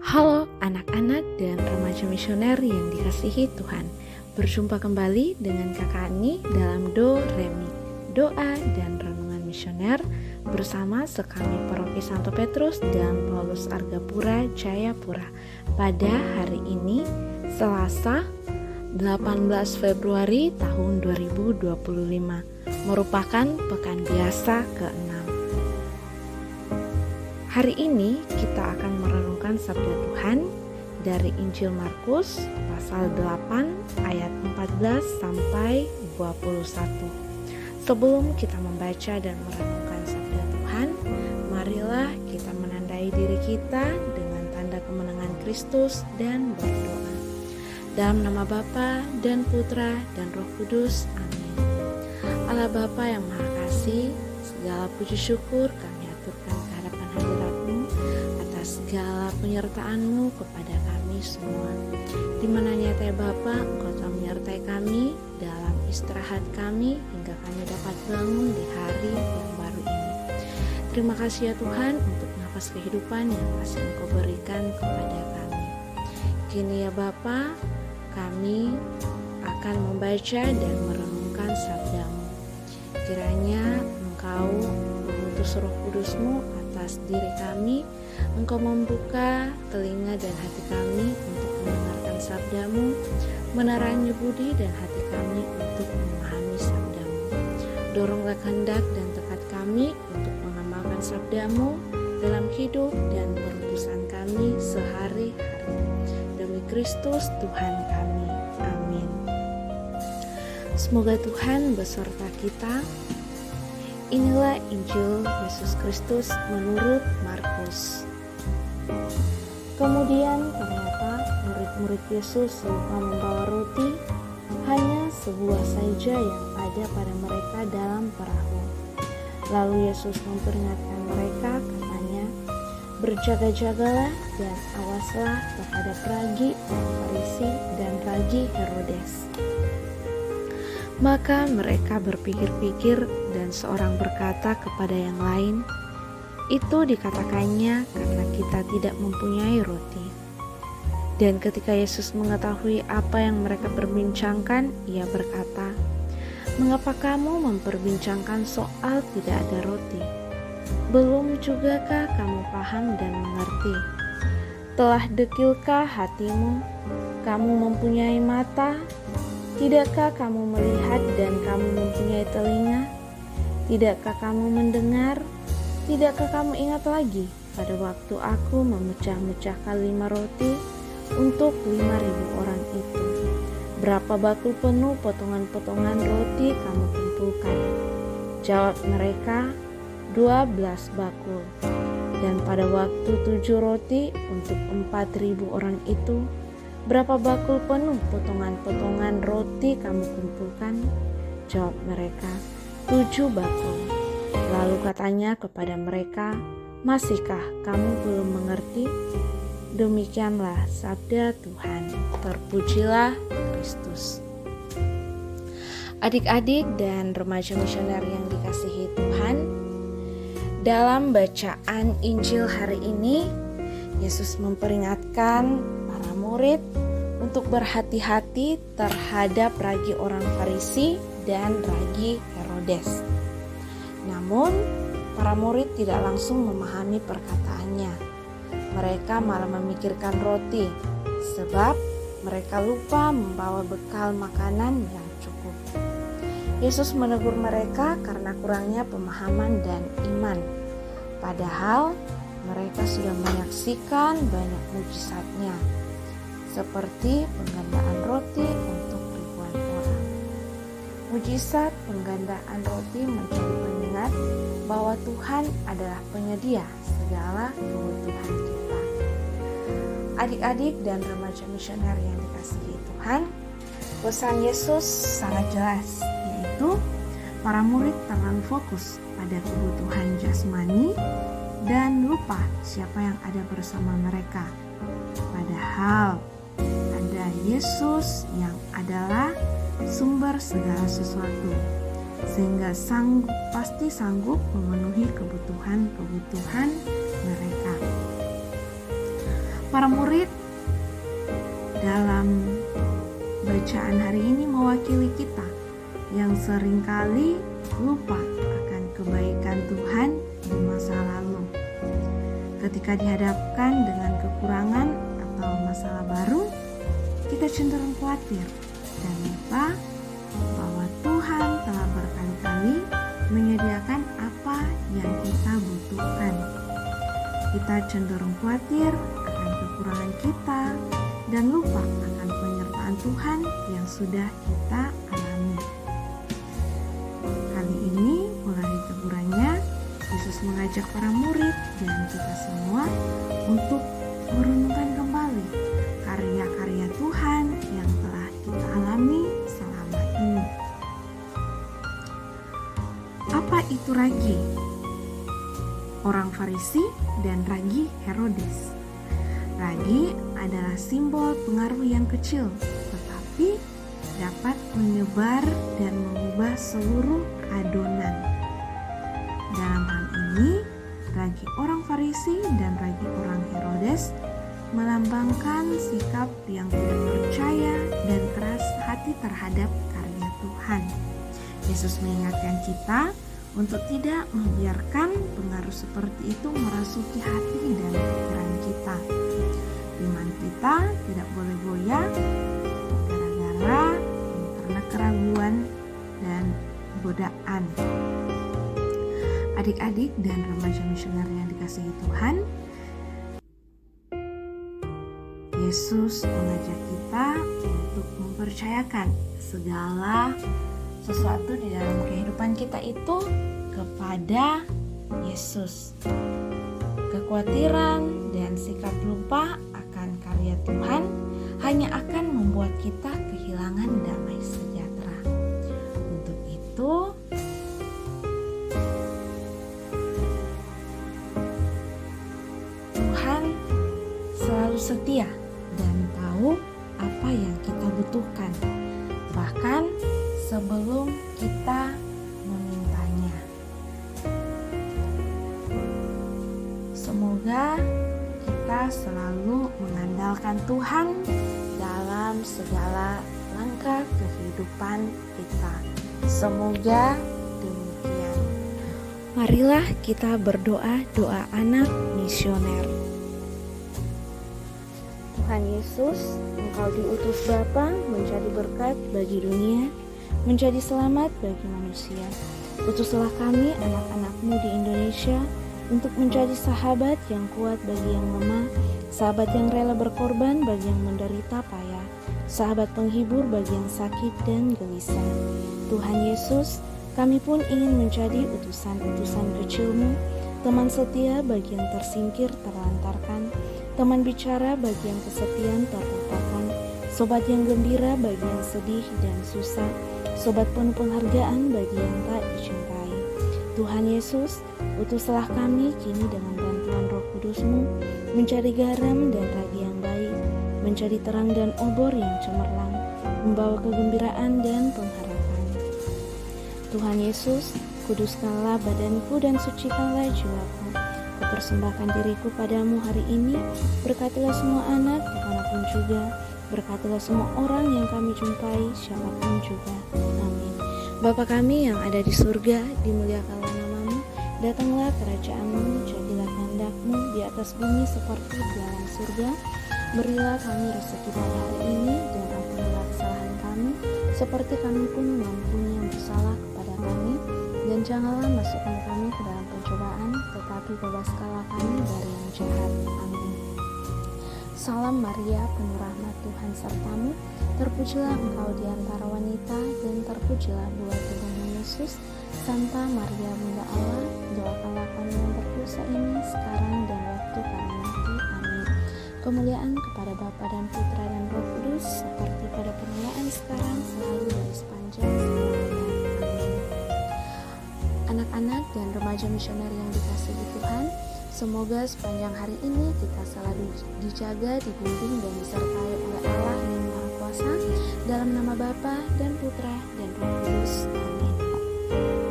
Halo anak-anak dan remaja misioner yang dikasihi Tuhan. Berjumpa kembali dengan Kakak Ani dalam Do Remi, doa dan renungan misioner bersama sekami Paroki Santo Petrus dan Paulus Argapura, Jayapura. Pada hari ini, Selasa 18 Februari tahun 2025, merupakan pekan biasa ke-6. Hari ini kita akan merenungkan sabda Tuhan dari Injil Markus pasal 8 ayat 14 sampai 21. Sebelum kita membaca dan merenungkan sabda Tuhan, marilah kita menandai diri kita dengan tanda kemenangan Kristus dan berdoa. Dalam nama Bapa dan Putra dan Roh Kudus, amin. Allah Bapa yang Maha Kasih, segala puji syukur kami aturkan kehadapan hadirat-Mu atas segala penyertaan-Mu kepada kami semua. Di mana nyata Bapa, Engkau telah menyertai kami dalam istirahat kami hingga kami dapat bangun di hari yang baru ini. Terima kasih ya Tuhan untuk nafas kehidupan yang masih Engkau berikan kepada kami. Kini ya Bapa, kami akan membaca dan merenungkan sabda-Mu. Kiranya Engkau mengutus Roh Kudus-Mu atas diri kami, Engkau membuka telinga dan hati kami untuk mendengarkan sabda-Mu, menerangi budi dan hati kami untuk memahami sabda-Mu. Doronglah kehendak dan tekad kami untuk mengamalkan sabda-Mu dalam hidup dan perutusan kami sehari-hari. Demi Kristus Tuhan kami. Amin. Semoga Tuhan beserta kita. Inilah Injil Yesus Kristus menurut Markus. Kemudian ternyata murid-murid Yesus lupa membawa roti, hanya sebuah saja yang ada pada mereka dalam perahu. Lalu Yesus memperingatkan mereka, katanya, berjaga-jagalah dan awaslah terhadap ragi orang Farisi dan ragi Herodes. Maka mereka berpikir-pikir dan seorang berkata kepada yang lain, itu dikatakannya karena kita tidak mempunyai roti. Dan ketika Yesus mengetahui apa yang mereka perbincangkan, ia berkata, mengapa kamu memperbincangkan soal tidak ada roti? Belum jugakah kamu paham dan mengerti? Telah dekilkah hatimu? Kamu mempunyai mata? Tidakkah kamu melihat dan kamu mempunyai telinga? Tidakkah kamu mendengar? Tidakkah kamu ingat lagi pada waktu aku memecah-mecahkan 5 roti untuk 5.000 orang itu? Berapa bakul penuh potongan-potongan roti kamu kumpulkan? Jawab mereka, 12 bakul. Dan pada waktu 7 roti untuk 4.000 orang itu, berapa bakul penuh potongan-potongan roti kamu kumpulkan? Jawab mereka, 7 bakul. Lalu katanya kepada mereka, masihkah kamu belum mengerti? Demikianlah sabda Tuhan. Terpujilah Kristus. Adik-adik dan remaja misioner yang dikasihi Tuhan, dalam bacaan Injil hari ini, Yesus memperingatkan para murid untuk berhati-hati terhadap ragi orang Farisi dan ragi Herodes. Namun, para murid tidak langsung memahami perkataannya. Mereka malah memikirkan roti, sebab mereka lupa membawa bekal makanan yang cukup. Yesus menegur mereka karena kurangnya pemahaman dan iman. Padahal, mereka sudah menyaksikan banyak mujizatnya, seperti penggandaan roti untuk ribuan orang. Mujizat penggandaan roti menjadi pengingat bahwa Tuhan adalah penyedia segala kebutuhan kita. Adik-adik dan remaja misioner yang dikasihi Tuhan, pesan Yesus sangat jelas, yaitu para murid terlalu fokus pada kebutuhan jasmani dan lupa siapa yang ada bersama mereka. Padahal ada Yesus yang adalah sumber segala sesuatu, sehingga pasti sanggup memenuhi kebutuhan mereka. para murid dalam bacaan hari ini mewakili kita yang seringkali lupa akan kebaikan Tuhan di masa lalu. Ketika dihadapkan dengan kekurangan atau masalah baru, kita cenderung khawatir dan lupa bahwa Tuhan telah berkali-kali menyediakan apa yang kita butuhkan. Kita cenderung khawatir akan kekurangan kita dan lupa akan penyertaan Tuhan yang sudah kita alami. Kali ini melalui tegurannya, Yesus mengajak para murid dan kita semua untuk merenungkan kembali karya-karya Tuhan yang telah kita alami selama ini. Apa itu ragi? Orang Farisi dan ragi Herodes. Ragi adalah simbol pengaruh yang kecil, tetapi dapat menyebar dan mengubah seluruh adonan. Dalam hal ini, ragi orang Farisi dan ragi orang Herodes melambangkan sikap yang tidak percaya dan keras hati terhadap karya Tuhan. Yesus mengingatkan kita untuk tidak membiarkan pengaruh seperti itu merasuki hati dan pikiran kita. Iman kita tidak boleh goyah gara-gara karena keraguan dan godaan. Adik-adik dan remaja misioner yang dikasihi Tuhan, Yesus mengajak kita untuk mempercayakan segala sesuatu di dalam kehidupan kita itu kepada Yesus. Kekhawatiran dan sikap lupa akan karya Tuhan hanya akan membuat kita kehilangan damai sejahtera. Untuk itu, Tuhan selalu setia dan tahu apa yang kita butuhkan, bahkan sebelum kita memintanya. Semoga kita selalu mengandalkan Tuhan dalam segala langkah kehidupan kita. Semoga demikian. Marilah kita berdoa doa anak misioner. Tuhan Yesus, Engkau diutus Bapa menjadi berkat bagi dunia, menjadi selamat bagi manusia. Utuslah kami anak-anak-Mu di Indonesia untuk menjadi sahabat yang kuat bagi yang lemah, sahabat yang rela berkorban bagi yang menderita payah, sahabat penghibur bagi yang sakit dan gelisah. Tuhan Yesus, kami pun ingin menjadi utusan-utusan kecil-Mu, teman setia bagi yang tersingkir terlantarkan, teman bicara bagi yang kesepian terlupakan, sobat yang gembira bagi yang sedih dan susah, sobat penuh penghargaan bagi yang tak dicintai. Tuhan Yesus, utuslah kami kini dengan bantuan Roh Kudus-Mu mencari garam dan ragi yang baik, menjadi terang dan obor yang cemerlang, membawa kegembiraan dan pengharapan. Tuhan Yesus, kuduskanlah badanku dan sucikanlah jiwaku. Kupersembahkan diriku padamu hari ini, berkatilah semua anak dimanapun juga, berkatilah semua orang yang kami jumpai, siapapun juga. Amin. Bapa kami yang ada di surga, dimuliakanlah nama-Mu, datanglah kerajaan-Mu, jadilah kehendak-Mu di atas bumi seperti di dalam surga. Berilah kami rezeki pada hari ini, dan ampunilah kesalahan kami, seperti kami pun mengampuni yang bersalah kepada kami. Dan janganlah masukkan kami ke dalam pencobaan, tetapi bebaskanlah kami dari yang jahat. Amin. Salam Maria, penuh rahmat Tuhan sertamu, terpujilah engkau di antara wanita, dan terpujilah buah tubuhmu Yesus. Santa Maria Bunda Allah, doakanlah kami yang berdosa ini sekarang dan waktu kami mati. Amin. Kemuliaan kepada Bapa dan Putra dan Roh Kudus, seperti pada permulaan sekarang, selalu dan sepanjang zaman. Anak-anak dan remaja misioner yang dikasihi Tuhan, semoga sepanjang hari ini kita selalu dijaga, dibimbing dan disertai oleh Allah yang Maha Kuasa, dalam nama Bapa dan Putra dan Roh Kudus. Amin.